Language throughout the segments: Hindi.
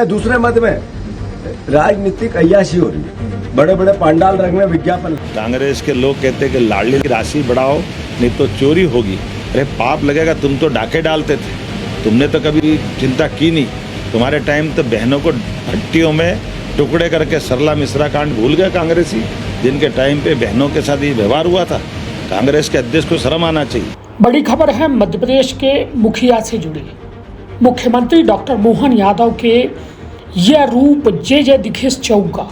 है दूसरे मत में राजनीतिक अय्याशी हो रही है, बड़े बड़े पंडाल रंग में विज्ञापन। कांग्रेस के लोग कहते हैं कि लाडली की राशि बढ़ाओ नहीं तो चोरी होगी। अरे पाप लगेगा, तुम तो डाके डालते थे, तुमने तो कभी चिंता की नहीं। तुम्हारे टाइम तो बहनों को भट्टियों में टुकड़े करके सरला मिश्रा कांड भूल गए कांग्रेसी, जिनके टाइम पे बहनों के साथ ये व्यवहार हुआ था। कांग्रेस के अध्यक्ष को शर्म आना चाहिए। बड़ी खबर है मध्य प्रदेश के मुखिया से जुड़ी। मुख्यमंत्री डॉक्टर मोहन यादव के यह रूप जे दिखेस चौका,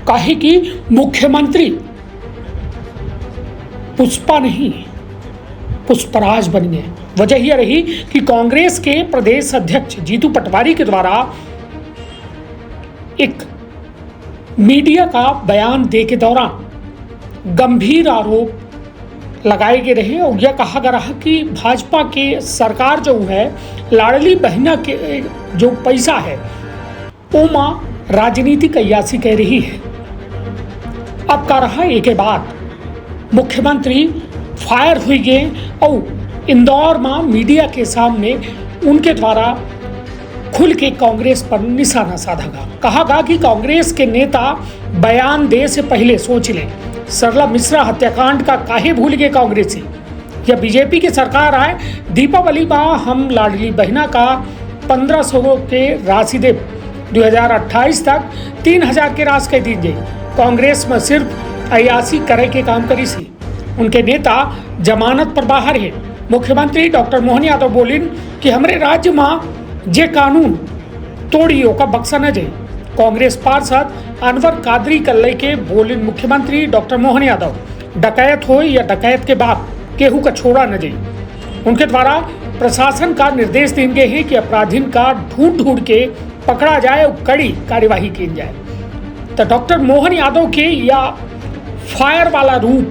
काहे कि मुख्यमंत्री पुष्पा नहीं पुष्पराज बन गए। वजह यह रही कि कांग्रेस के प्रदेश अध्यक्ष जीतू पटवारी के द्वारा एक मीडिया का बयान दे के दौरान गंभीर आरोप लगाए गए रहे और यह कहा गया रहा कि भाजपा के सरकार जो है लाडली बहना के जो पैसा है वो मां राजनीतिक अय्यासी कह रही है। अब का रहा एक के बाद मुख्यमंत्री फायर हुई गए और इंदौर में मीडिया के सामने उनके द्वारा खुल के कांग्रेस पर निशाना साधा गया। कहा गया कि कांग्रेस के नेता बयान दे से पहले सोच लें, सरला मिश्रा हत्याकांड का काहे भूल गए कांग्रेसी। या बीजेपी की सरकार आए, दीपावली में हम लाडली बहना का 1500 के राशि दे, 2028 तक 3000 के राशि कह दीजिए। कांग्रेस में सिर्फ अयासी करे के काम करी सी। उनके नेता जमानत पर बाहर है। मुख्यमंत्री डॉक्टर मोहन यादव बोलिन कि हमारे राज्य में जे कानून तोड़ियों का बक्सा न जाए। कांग्रेस पार्षद अनवर कादरी कल्ले के बोलिन मुख्यमंत्री डॉक्टर मोहन यादव डकैत हो या डकैत के बाद केहू का छोड़ा न जाए। उनके द्वारा प्रशासन का निर्देश दिए गए हैं कि अपराधीन का ढूंढ के पकड़ा जाए और कड़ी कार्यवाही की जाए। तो डॉक्टर मोहन यादव के या फायर वाला रूप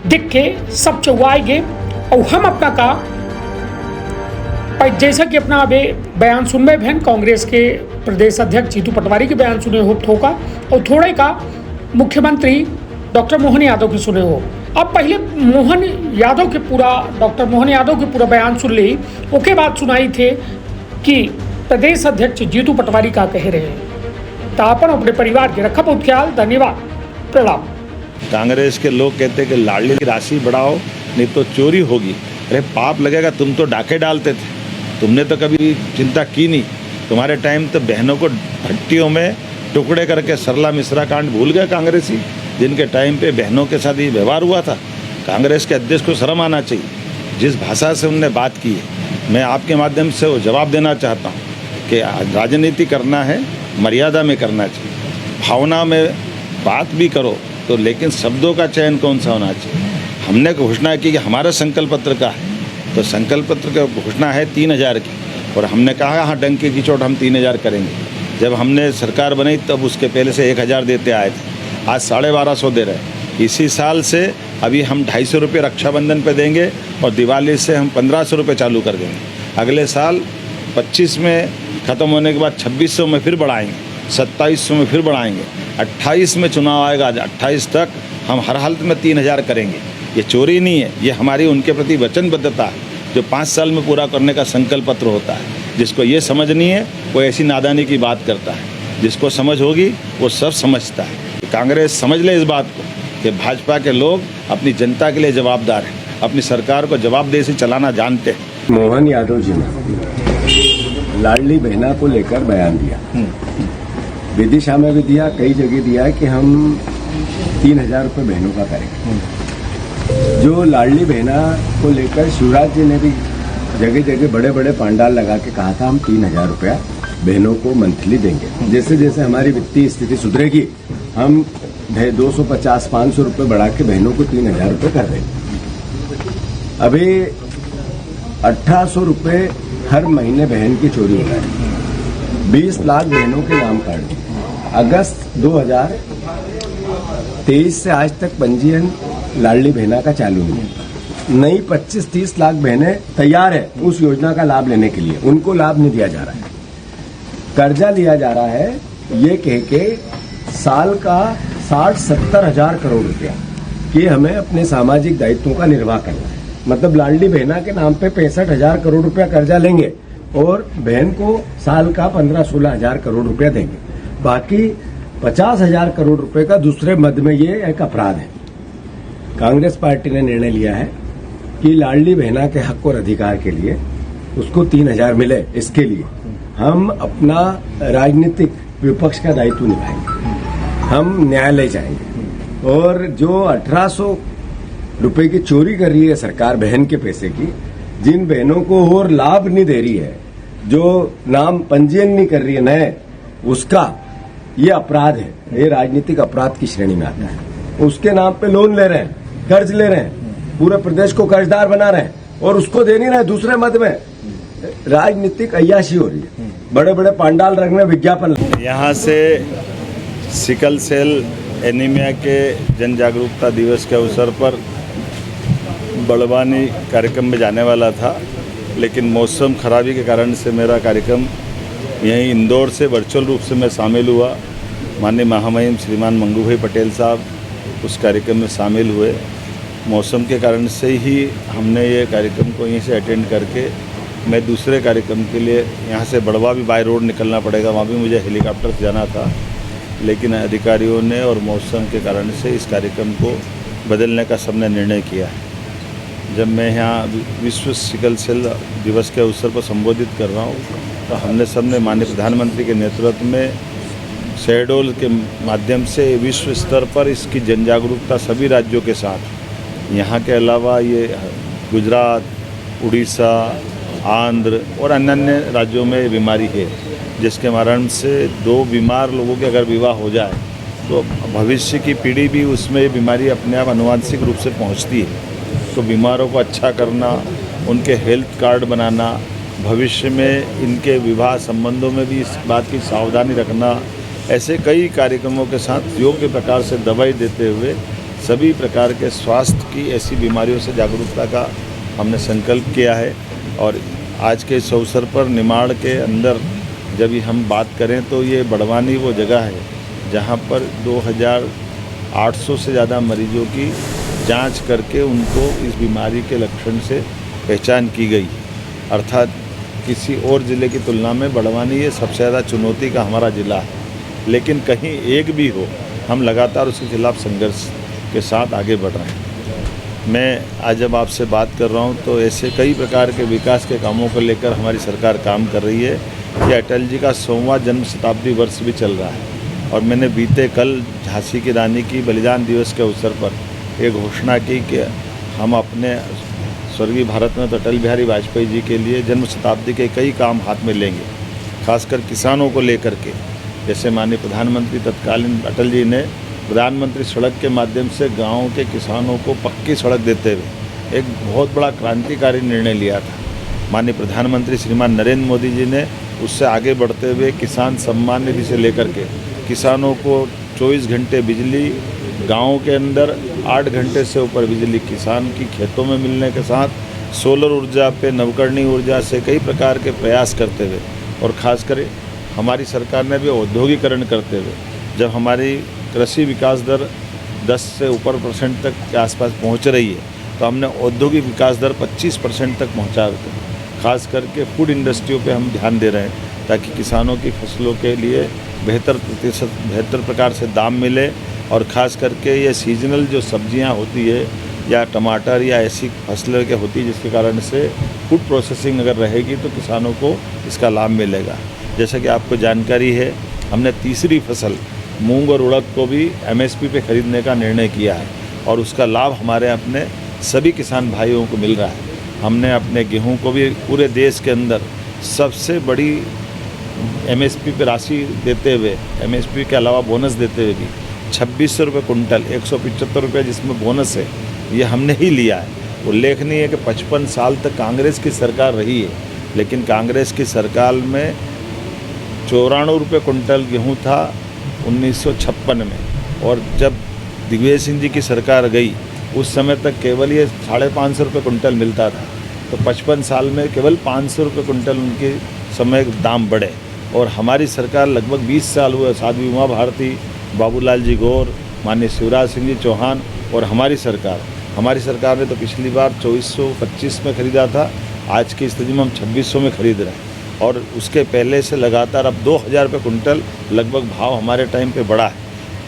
दिख के सब चौवाए गए और हम अपना का जैसा कि अपना अभी बयान सुन में बहन कांग्रेस के प्रदेश अध्यक्ष जीतू पटवारी के बयान सुने हो थोका और थोड़े का मुख्यमंत्री डॉक्टर मोहन यादव के सुने हो। अब पहले डॉक्टर मोहन यादव के पूरा बयान सुन ली, उसके बाद सुनाई थे कि प्रदेश अध्यक्ष जीतू पटवारी का कह रहे हैं। तापन अपने परिवार के रखा बहुत ख्याल। धन्यवाद, प्रणाम। कांग्रेस के लोग कहते हैं कि लाडली की राशि बढ़ाओ नहीं तो चोरी होगी। अरे पाप लगेगा, तुम तो डाके डालते थे, तुमने तो कभी चिंता की नहीं। तुम्हारे टाइम तो बहनों को भट्टियों में टुकड़े करके सरला मिश्रा कांड भूल गए कांग्रेसी, जिनके टाइम पे बहनों के साथ ये व्यवहार हुआ था। कांग्रेस के अध्यक्ष को शर्म आना चाहिए। जिस भाषा से उनने बात की है, मैं आपके माध्यम से वो जवाब देना चाहता हूँ कि राजनीति करना है, मर्यादा में करना चाहिए। भावना में बात भी करो तो, लेकिन शब्दों का चयन कौन सा होना चाहिए। हमने घोषणा की कि हमारा संकल्प पत्र का है, तो संकल्प पत्र की घोषणा है 3000 की, और हमने कहा हाँ डंके की चोट हम 3000 करेंगे। जब हमने सरकार बनाई तब उसके पहले से 1000 देते आए थे, आज 1250 दे रहे हैं। इसी साल से अभी हम 250 रुपये रक्षाबंधन पे देंगे और दिवाली से हम 1500 रुपये चालू कर देंगे। अगले साल 25 में ख़त्म होने के बाद 2600 में फिर बढ़ाएंगे, 2700 में फिर बढ़ाएंगे, 28 में चुनाव आएगा, 28 तक हम हर हालत में 3000 करेंगे। ये चोरी नहीं है, ये हमारी उनके प्रति वचनबद्धता है जो 5 साल में पूरा करने का संकल्प पत्र होता है। जिसको ये समझ नहीं है वो ऐसी नादानी की बात करता है, जिसको समझ होगी वो सब समझता है। कांग्रेस समझ ले इस बात को कि भाजपा के लोग अपनी जनता के लिए जवाबदार हैं, अपनी सरकार को जवाबदेही से चलाना जानते हैं। मोहन यादव जी ने लाडली बहना को लेकर बयान दिया, विदिशा में भी दिया, कई जगह दिया है कि हम 3000 रुपये बहनों का करेंगे। जो लाडली बहना को लेकर शिवराज जी ने भी जगह जगह बड़े बड़े पंडाल लगा के कहा था हम 3000 रुपया बहनों को मंथली देंगे। जैसे जैसे हमारी वित्तीय स्थिति सुधरेगी हम 250-500 रुपये बढ़ा के बहनों को 3000 रुपये कर देंगे। अभी 1800 रुपये हर महीने बहन की चोरी हो रहा है। 20 लाख बहनों के नाम काट। अगस्त 2023 से आज तक पंजीयन लाडली बहना का चालू नहीं है। नई 25-30 लाख बहनें तैयार है उस योजना का लाभ लेने के लिए, उनको लाभ नहीं दिया जा रहा है। कर्जा लिया जा रहा है ये कह के साल का 60-70 हजार करोड़ रुपया कि हमें अपने सामाजिक दायित्वों का निर्वाह करना है। मतलब लाडली बहना के नाम पे 65,000 करोड़ रुपया कर्जा लेंगे और बहन को साल का 15-16 हजार करोड़ रुपया देंगे। बाकी 50,000 करोड़ रुपए का दूसरे मद में ये एक अपराध है। कांग्रेस पार्टी ने निर्णय लिया है कि लाडली बहना के हक और अधिकार के लिए उसको 3,000 मिले। इसके लिए हम अपना राजनीतिक विपक्ष का दायित्व निभाएंगे, हम न्यायालय जाएंगे और जो 1,800 रुपए की चोरी कर रही है सरकार बहन के पैसे की, जिन बहनों को और लाभ नहीं दे रही है, जो नाम पंजीयन नहीं कर रही है नए, उसका ये अपराध है, ये राजनीतिक अपराध की श्रेणी में आता है। उसके नाम पे लोन ले रहे हैं, कर्ज ले रहे हैं, पूरे प्रदेश को कर्जदार बना रहे हैं और उसको दे नहीं रहे। दूसरे मद में राजनीतिक अय्याशी हो रही है, बड़े बड़े पांडाल रंग में विज्ञापन। यहाँ से सिकल सेल एनीमिया के जन जागरूकता दिवस के अवसर पर बड़वानी कार्यक्रम में जाने वाला था, लेकिन मौसम खराबी के कारण से मेरा कार्यक्रम यहीं इंदौर से वर्चुअल रूप से मैं शामिल हुआ। माननीय महामहिम श्रीमान मंगू भाई पटेल साहब उस कार्यक्रम में शामिल हुए। मौसम के कारण से ही हमने ये कार्यक्रम को यहीं से अटेंड करके मैं दूसरे कार्यक्रम के लिए यहाँ से बड़वा भी बाय रोड निकलना पड़ेगा, वहाँ भी मुझे हेलीकॉप्टर से जाना था, लेकिन अधिकारियों ने और मौसम के कारण से इस कार्यक्रम को बदलने का सबने निर्णय किया है। जब मैं यहाँ विश्व सिकल सेल दिवस के अवसर पर संबोधित कर रहा हूँ तो हमने सबने माननीय प्रधानमंत्री के नेतृत्व में शहडोल के माध्यम से विश्व स्तर पर इसकी जन जागरूकता सभी राज्यों के साथ, यहाँ के अलावा ये गुजरात, उड़ीसा, आंध्र और अन्य राज्यों में बीमारी है, जिसके कारण से 2 बीमार लोगों के अगर विवाह हो जाए तो भविष्य की पीढ़ी भी उसमें ये बीमारी अपने आप आनुवांशिक रूप से पहुंचती है। तो बीमारों को अच्छा करना, उनके हेल्थ कार्ड बनाना, भविष्य में इनके विवाह संबंधों में भी इस बात की सावधानी रखना, ऐसे कई कार्यक्रमों के साथ योग्य प्रकार से दवाई देते हुए सभी प्रकार के स्वास्थ्य की ऐसी बीमारियों से जागरूकता का हमने संकल्प किया है। और आज के इस अवसर पर निमाड़ के अंदर जब हम बात करें तो ये बड़वानी वो जगह है जहाँ पर 2,800 से ज़्यादा मरीजों की जांच करके उनको इस बीमारी के लक्षण से पहचान की गई। अर्थात किसी और ज़िले की तुलना में बड़वानी ये सबसे ज़्यादा चुनौती का हमारा ज़िला है, लेकिन कहीं एक भी हो हम लगातार उसके खिलाफ संघर्ष के साथ आगे बढ़ रहे हैं। मैं आज जब आपसे बात कर रहा हूं तो ऐसे कई प्रकार के विकास के कामों को लेकर हमारी सरकार काम कर रही है। ये अटल जी का 100वां जन्म शताब्दी वर्ष भी चल रहा है और मैंने बीते कल झांसी की रानी की बलिदान दिवस के अवसर पर एक घोषणा की कि हम अपने स्वर्गीय भारत रत्न अटल बिहारी वाजपेयी जी के लिए जन्म शताब्दी के कई काम हाथ में लेंगे, खासकर किसानों को लेकर के। जैसे माननीय प्रधानमंत्री तत्कालीन अटल जी ने प्रधानमंत्री सड़क के माध्यम से गाँव के किसानों को पक्की सड़क देते हुए एक बहुत बड़ा क्रांतिकारी निर्णय लिया था। माननीय प्रधानमंत्री श्रीमान नरेंद्र मोदी जी ने उससे आगे बढ़ते हुए किसान सम्मान निधि से लेकर के किसानों को 24 घंटे बिजली, गाँव के अंदर 8 घंटे से ऊपर बिजली किसान की खेतों में मिलने के साथ सोलर ऊर्जा पे, नवकरणीय ऊर्जा से कई प्रकार के प्रयास करते हुए और ख़ासकर हमारी सरकार ने भी औद्योगिकरण करते हुए जब हमारी कृषि विकास दर 10 से ऊपर % तक के आसपास पहुंच रही है तो हमने औद्योगिक विकास दर 25% तक पहुंचा। खास करके फूड इंडस्ट्रियों पे हम ध्यान दे रहे हैं ताकि किसानों की फसलों के लिए बेहतर प्रकार से दाम मिले। और ख़ास करके ये सीजनल जो सब्जियां होती है या टमाटर या ऐसी फसलें के होती है जिसके कारण से फूड प्रोसेसिंग अगर रहेगी तो किसानों को इसका लाभ मिलेगा। जैसा कि आपको जानकारी है, हमने तीसरी फसल मूंग और उड़द को भी MSP पे खरीदने का निर्णय किया है और उसका लाभ हमारे अपने सभी किसान भाइयों को मिल रहा है। हमने अपने गेहूं को भी पूरे देश के अंदर सबसे बड़ी MSP पे राशि देते हुए, MSP के अलावा बोनस देते हुए भी 2600 रुपये कुंटल, 175 रुपये जिसमें बोनस है, ये हमने ही लिया है। उल्लेखनीय है कि 55 साल तक कांग्रेस की सरकार रही है, लेकिन कांग्रेस की सरकार में 94 रुपये कुंटल गेहूँ था 1956 में, और जब दिग्विजय सिंह जी की सरकार गई उस समय तक केवल ये 550 रुपये कुंटल मिलता था। तो 55 साल में केवल 500 रुपये कुंटल उनके समय दाम बढ़े और हमारी सरकार लगभग 20 साल हुए। साध्वी उमा भारती, बाबूलाल जी गौर, माननीय शिवराज सिंह जी चौहान और हमारी सरकार ने तो पिछली बार 2425 में ख़रीदा था, आज की स्थिति में हम 2600 में ख़रीद रहे हैं। और उसके पहले से लगातार अब 2000 रुपये कुंटल लगभग भाव हमारे टाइम पे बढ़ा है।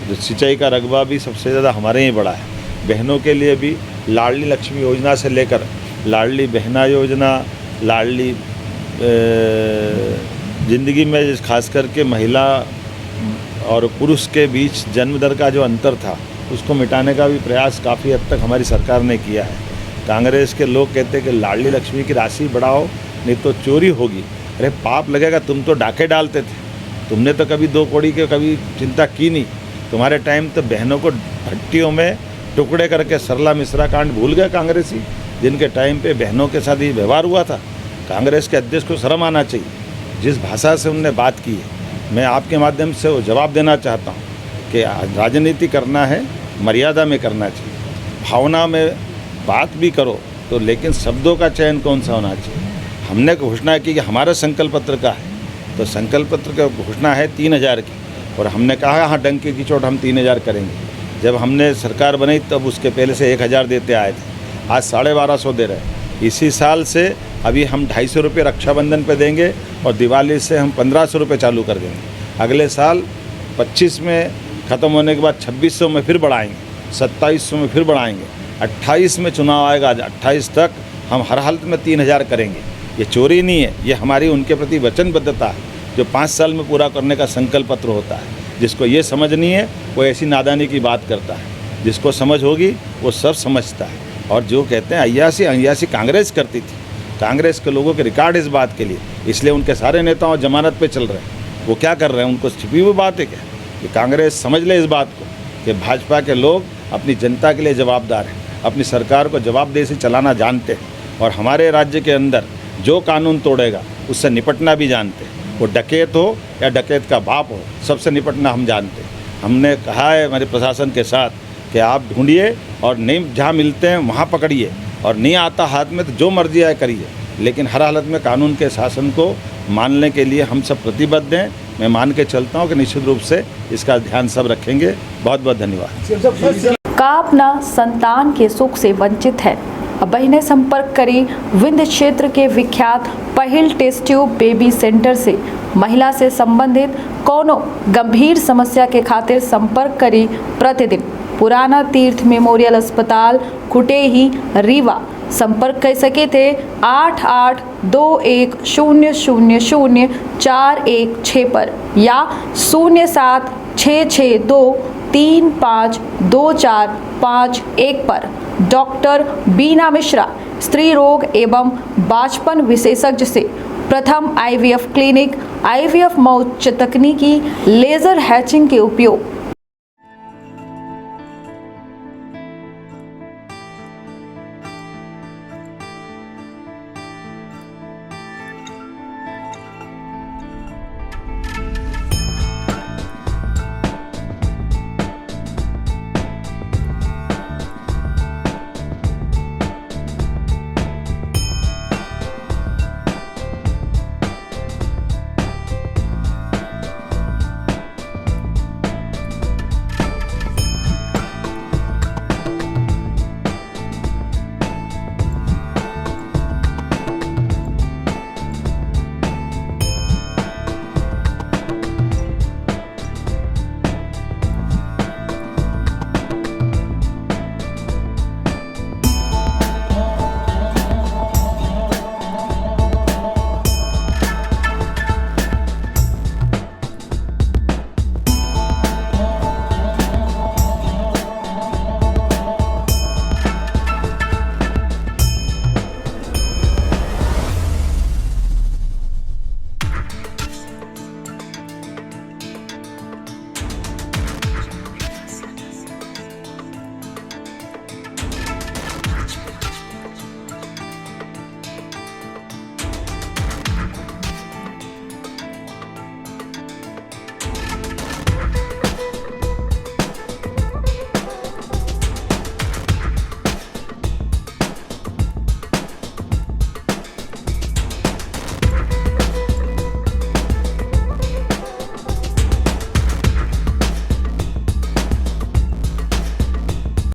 तो सिंचाई का रकबा भी सबसे ज़्यादा हमारे ही बढ़ा है। बहनों के लिए भी लाडली लक्ष्मी योजना से लेकर लाडली बहना योजना, लाडली ज़िंदगी में खास करके महिला और पुरुष के बीच जन्म दर का जो अंतर था उसको मिटाने का भी प्रयास काफ़ी हद तक हमारी सरकार ने किया है। कांग्रेस के लोग कहते हैं कि लाडली लक्ष्मी की राशि बढ़ाओ नहीं तो चोरी होगी। अरे पाप लगेगा, तुम तो डाके डालते थे, तुमने तो कभी 2 कौड़ी के कभी चिंता की नहीं। तुम्हारे टाइम तो बहनों को भट्टियों में टुकड़े करके सरला मिश्रा कांड भूल गए कांग्रेसी, जिनके टाइम पे बहनों के साथ ही व्यवहार हुआ था। कांग्रेस के अध्यक्ष को शर्म आना चाहिए। जिस भाषा से उनने बात की है, मैं आपके माध्यम से वो जवाब देना चाहता हूँ कि राजनीति करना है, मर्यादा में करना चाहिए। भावना में बात भी करो तो, लेकिन शब्दों का चयन कौन सा होना चाहिए। हमने घोषणा की कि हमारा संकल्प पत्र का है, तो संकल्प पत्र का घोषणा है 3000 की, और हमने कहा हाँ डंके की चोट हम 3000 करेंगे। जब हमने सरकार बनाई तब उसके पहले से 1000 देते आए थे, आज 1250 दे रहे हैं। इसी साल से अभी हम 250 रुपये रक्षाबंधन पे देंगे और दिवाली से हम 1500 रुपये चालू कर देंगे। अगले साल 25 में ख़त्म होने के बाद 2600 में फिर बढ़ाएंगे, 2700 में फिर बढ़ाएंगे, 28 में चुनाव आएगा, 28 तक हम हर हालत में 3000 करेंगे। ये चोरी नहीं है, ये हमारी उनके प्रति वचनबद्धता है जो 5 साल में पूरा करने का संकल्प पत्र होता है। जिसको ये समझ नहीं है वो ऐसी नादानी की बात करता है, जिसको समझ होगी वो सब समझता है। और जो कहते हैं अय्यासी कांग्रेस करती थी, कांग्रेस के लोगों के रिकॉर्ड इस बात के लिए, इसलिए उनके सारे नेताओं जमानत पे चल रहे हैं। वो क्या कर रहे हैं, उनको छिपी हुई बात है क्या कि कांग्रेस समझ ले इस बात को कि भाजपा के लोग अपनी जनता के लिए जवाबदार हैं, अपनी सरकार को जवाबदेही से चलाना जानते हैं, और हमारे राज्य के अंदर जो कानून तोड़ेगा उससे निपटना भी जानते हैं। वो डकैत हो या डकैत का बाप हो, सबसे निपटना हम जानते हैं। हमने कहा है हमारे प्रशासन के साथ कि आप ढूंढिए और नहीं जहाँ मिलते हैं वहाँ पकड़िए, और नहीं आता हाथ में तो जो मर्जी आए करिए, लेकिन हर हालत में कानून के शासन को मानने के लिए हम सब प्रतिबद्ध हैं। मैं मान के चलता हूँ कि निश्चित रूप से इसका ध्यान सब रखेंगे। बहुत बहुत धन्यवाद। का अपना संतान के सुख से वंचित है, अब बहनें संपर्क करें विंध्य क्षेत्र के विख्यात पहिल टेस्ट ट्यूब बेबी सेंटर से। महिला से संबंधित कोनो गंभीर समस्या के खातिर संपर्क करें प्रतिदिन पुराना तीर्थ मेमोरियल अस्पताल कुटेही रीवा। संपर्क कर सके थे 8821000416 पर या 0766235245 पर। डॉक्टर बीना मिश्रा स्त्री रोग एवं बांझपन विशेषज्ञ से प्रथम IVF क्लिनिक, IVF मौच तकनीकी, लेजर हैचिंग के उपयोग,